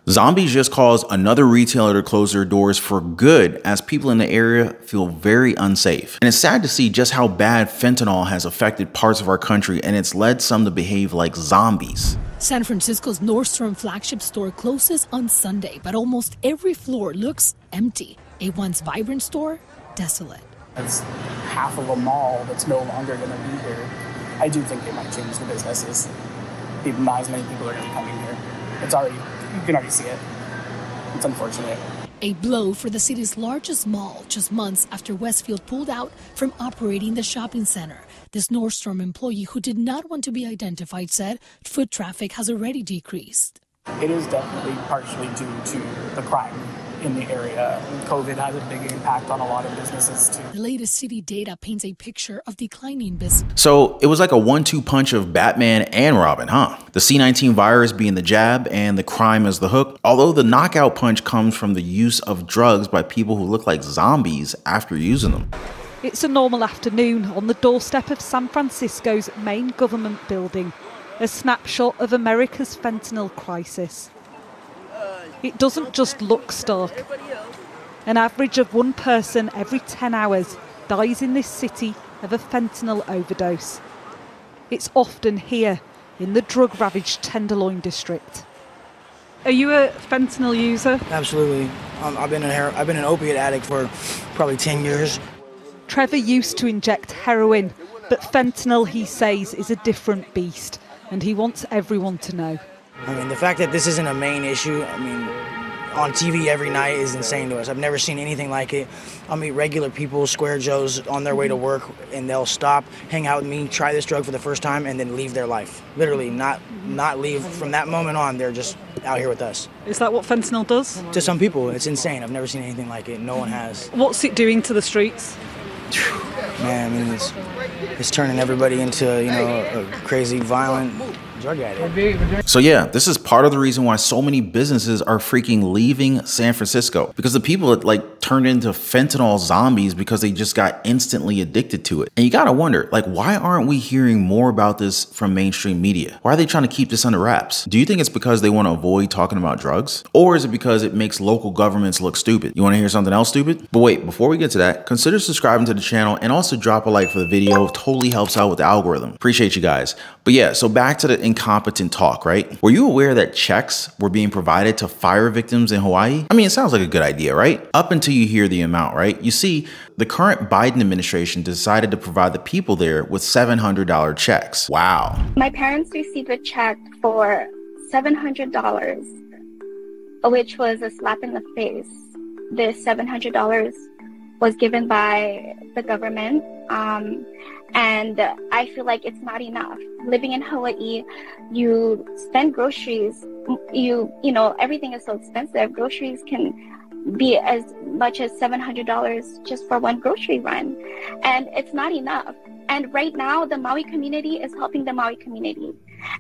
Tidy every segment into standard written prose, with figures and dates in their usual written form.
Zombies just caused another retailer to close their doors for good as people in the area feel very unsafe. And it's sad to see just how bad fentanyl has affected parts of our country, and it's led some to behave like zombies. San Francisco's Nordstrom flagship store closes on Sunday, but almost every floor looks empty. A once vibrant store, desolate. It's half of a mall that's no longer going to be here. I do think they might change the businesses. Not as many people are going to be coming here. You can already see it. It's unfortunate. A blow for the city's largest mall just months after Westfield pulled out from operating the shopping center. This Nordstrom employee who did not want to be identified said foot traffic has already decreased. It is definitely partially due to the crime in the area. COVID has a big impact on a lot of businesses too. The latest city data paints a picture of declining business. So it was like a 1-2 punch of Batman and Robin, huh? The C-19 virus being the jab and the crime as the hook. Although the knockout punch comes from the use of drugs by people who look like zombies after using them. It's a normal afternoon on the doorstep of San Francisco's main government building, a snapshot of America's fentanyl crisis. It doesn't just look stark. An average of one person every 10 hours dies in this city of a fentanyl overdose. It's often here in the drug-ravaged Tenderloin district. Are you a fentanyl user? Absolutely. I've been an opiate addict for probably 10 years. Trevor used to inject heroin, but fentanyl, he says, is a different beast, and he wants everyone to know. I mean, the fact that this isn't a main issue, I mean, on TV every night is insane to us. I've never seen anything like it. I'll meet regular people, square Joes, on their way to work, and they'll stop, hang out with me, try this drug for the first time, and then leave their life. Literally, not leave. From that moment on, they're just out here with us. Is that what fentanyl does? To some people, it's insane. I've never seen anything like it. No one has. What's it doing to the streets? Man, I mean, it's turning everybody into, a crazy, violent drug addict. So yeah, this is part of the reason why so many businesses are freaking leaving San Francisco, because the people that turned into fentanyl zombies because they just got instantly addicted to it. And you gotta wonder, why aren't we hearing more about this from mainstream media? Why are they trying to keep this under wraps? Do you think it's because they want to avoid talking about drugs? Or is it because it makes local governments look stupid? You want to hear something else stupid? But wait, before we get to that, consider subscribing to the channel and also drop a like for the video. It totally helps out with the algorithm. Appreciate you guys. But yeah, so back to the incompetent talk, right? Were you aware that checks were being provided to fire victims in Hawaii? I mean, it sounds like a good idea, right? Up until you hear the amount, right? You see, the current Biden administration decided to provide the people there with $700 checks. Wow. My parents received a check for $700, which was a slap in the face. This $700 was given by the government, and I feel like it's not enough. Living in Hawaii, you spend groceries, you know, everything is so expensive. Groceries can be as much as $700 just for one grocery run, and it's not enough. And right now, the Maui community is helping the Maui community,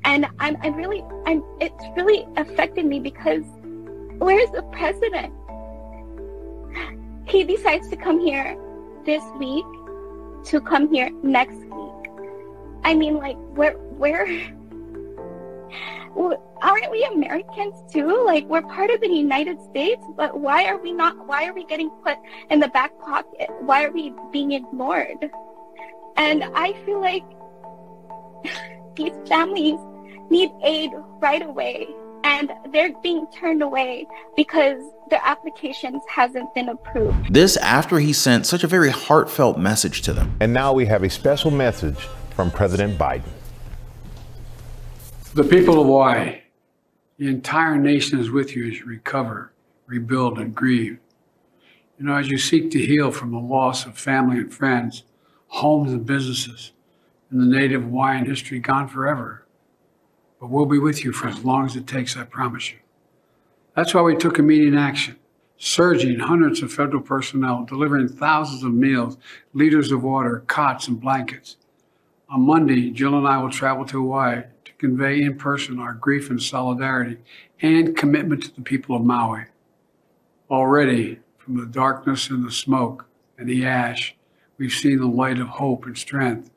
and it's really affected me because where's the president? He decides to come here this week, to come here next week. I mean, where aren't we Americans too? We're part of the United States, but why are we getting put in the back pocket? Why are we being ignored? And I feel like these families need aid right away, and they're being turned away because their applications hasn't been approved. This after he sent such a very heartfelt message to them. And now we have a special message from President Biden. The people of Hawaii, the entire nation is with you as you recover, rebuild, and grieve. You know, as you seek to heal from the loss of family and friends, homes and businesses, and the native Hawaiian history gone forever. But we'll be with you for as long as it takes, I promise you. That's why we took immediate action, surging hundreds of federal personnel, delivering thousands of meals, liters of water, cots, and blankets. On Monday, Jill and I will travel to Hawaii to convey in person our grief and solidarity and commitment to the people of Maui. Already, from the darkness and the smoke and the ash, we've seen the light of hope and strength.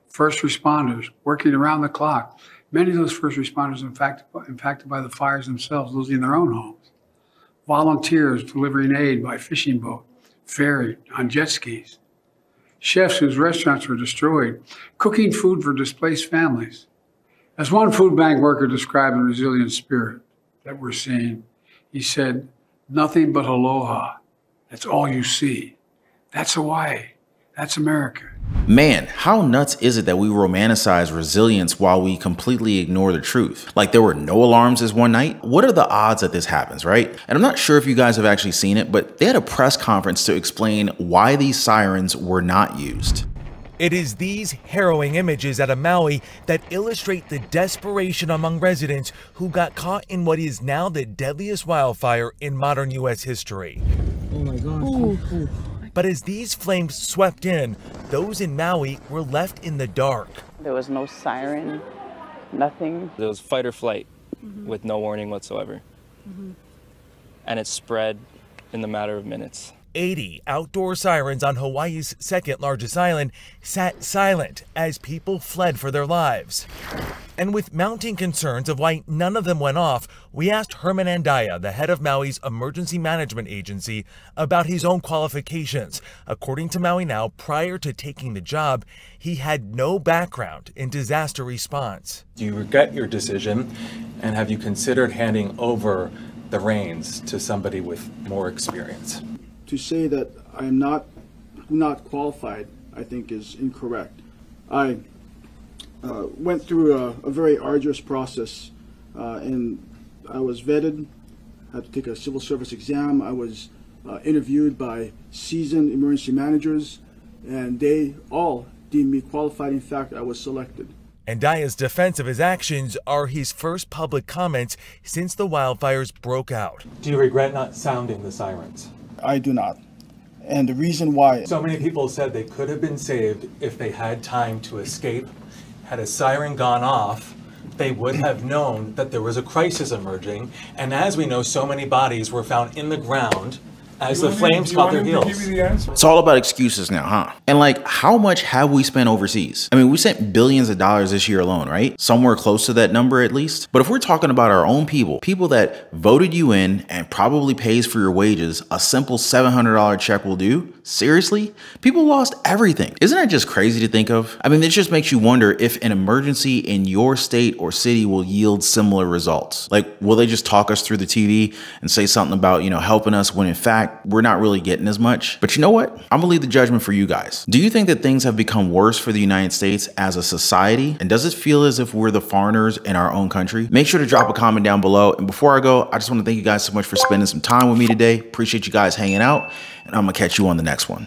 First responders working around the clock, Many of those first responders are impacted by the fires themselves, losing their own homes. Volunteers delivering aid by fishing boat, ferry, on jet skis. Chefs whose restaurants were destroyed, cooking food for displaced families. As one food bank worker described the resilient spirit that we're seeing, he said, "Nothing but aloha. That's all you see. That's Hawaii. That's America." Man, how nuts is it that we romanticize resilience while we completely ignore the truth? Like there were no alarms this one night? What are the odds that this happens, right? And I'm not sure if you guys have actually seen it, but they had a press conference to explain why these sirens were not used. It is these harrowing images out of Maui that illustrate the desperation among residents who got caught in what is now the deadliest wildfire in modern U.S. history. Oh my God. But as these flames swept in, those in Maui were left in the dark. There was no siren, nothing. It was fight or flight with no warning whatsoever. And it spread in the matter of minutes. 80 outdoor sirens on Hawaii's second largest island sat silent as people fled for their lives. And with mounting concerns of why none of them went off, we asked Herman Andaya, the head of Maui's emergency management agency, about his own qualifications. According to Maui Now, prior to taking the job, he had no background in disaster response. Do you regret your decision, and have you considered handing over the reins to somebody with more experience? To say that I am not qualified, I think is incorrect. I went through a very arduous process, and I was vetted, had to take a civil service exam. I was interviewed by seasoned emergency managers, and they all deemed me qualified. In fact, I was selected. Andaya's defense of his actions are his first public comments since the wildfires broke out. Do you regret not sounding the sirens? I do not. And the reason why... So many people said they could have been saved if they had time to escape. Had a siren gone off, they would have known that there was a crisis emerging. And as we know, so many bodies were found in the ground as the flames caught their heels. It's all about excuses now, huh? And like, how much have we spent overseas? I mean, we spent billions of dollars this year alone, right? Somewhere close to that number at least. But if we're talking about our own people that voted you in and probably pays for your wages, a simple $700 check will do? Seriously? People lost everything. Isn't that just crazy to think of? I mean, this just makes you wonder if an emergency in your state or city will yield similar results. Like, will they just talk us through the TV and say something about, helping us when in fact, we're not really getting as much? But you know what? I'm gonna leave the judgment for you guys. Do you think that things have become worse for the United States as a society? And does it feel as if we're the foreigners in our own country? Make sure to drop a comment down below. And before I go, I just want to thank you guys so much for spending some time with me today. Appreciate you guys hanging out, and I'm gonna catch you on the next one.